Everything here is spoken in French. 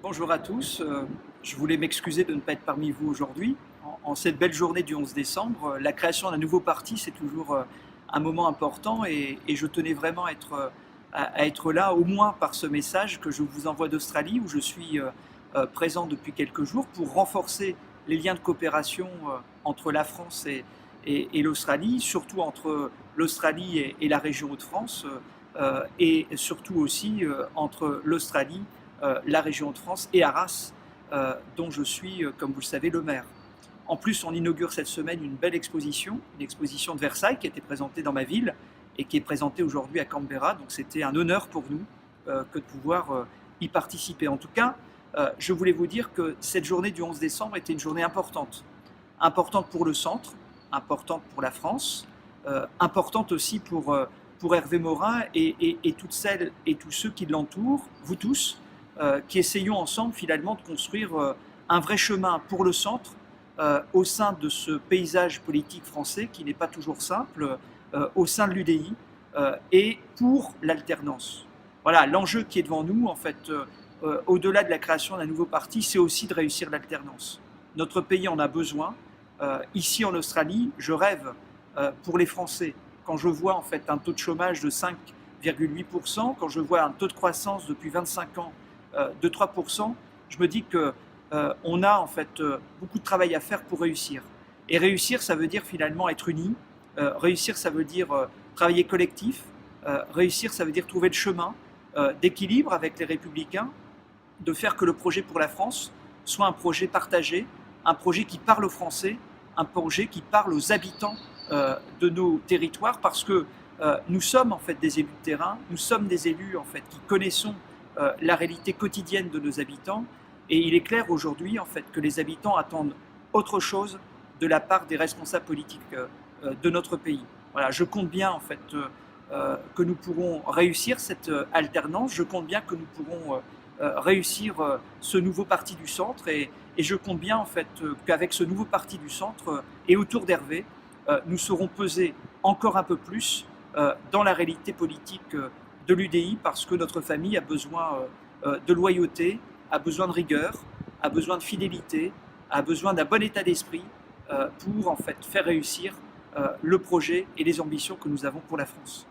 Bonjour à tous. Je voulais m'excuser de ne pas être parmi vous aujourd'hui. En cette belle journée du 11 décembre, la création d'un nouveau parti, c'est toujours un moment important et je tenais vraiment à être là, au moins par ce message que je vous envoie d'Australie, où je suis présent depuis quelques jours pour renforcer les liens de coopération entre la France et l'Australie, surtout entre l'Australie et la région Hauts-de-France, et surtout aussi entre l'Australie, la région Hauts-de-France et Arras, dont je suis, comme vous le savez, le maire. En plus, on inaugure cette semaine une belle exposition, une exposition de Versailles qui a été présentée dans ma ville et qui est présentée aujourd'hui à Canberra. Donc c'était un honneur pour nous que de pouvoir y participer. En tout cas, je voulais vous dire que cette journée du 11 décembre était une journée importante. Importante pour le centre, importante pour la France, importante aussi pour Hervé Morin et toutes celles et tous ceux qui l'entourent, vous tous, qui essayons ensemble finalement de construire un vrai chemin pour le centre au sein de ce paysage politique français qui n'est pas toujours simple, au sein de l'UDI et pour l'alternance. Voilà, l'enjeu qui est devant nous, en fait, au-delà de la création d'un nouveau parti, c'est aussi de réussir l'alternance. Notre pays en a besoin. Ici en Australie, je rêve pour les Français. Quand je vois en fait un taux de chômage de 5,8%, quand je vois un taux de croissance depuis 25 ans de 3%, je me dis qu'on a en fait beaucoup de travail à faire pour réussir. Et réussir, ça veut dire finalement être unis. Réussir, ça veut dire travailler collectif. Réussir, ça veut dire trouver le chemin d'équilibre avec les Républicains, de faire que le projet pour la France soit un projet partagé, un projet qui parle aux Français, un projet qui parle aux habitants de nos territoires, parce que nous sommes en fait des élus de terrain, nous sommes des élus en fait qui connaissons la réalité quotidienne de nos habitants, et il est clair aujourd'hui en fait que les habitants attendent autre chose de la part des responsables politiques de notre pays. Voilà, je compte bien en fait que nous pourrons réussir cette alternance, je compte bien que nous pourrons réussir ce nouveau parti du centre, et je compte bien en fait qu'avec ce nouveau parti du centre et autour d'Hervé, nous saurons peser encore un peu plus dans la réalité politique de l'UDI, parce que notre famille a besoin de loyauté, a besoin de rigueur, a besoin de fidélité, a besoin d'un bon état d'esprit pour en fait faire réussir le projet et les ambitions que nous avons pour la France.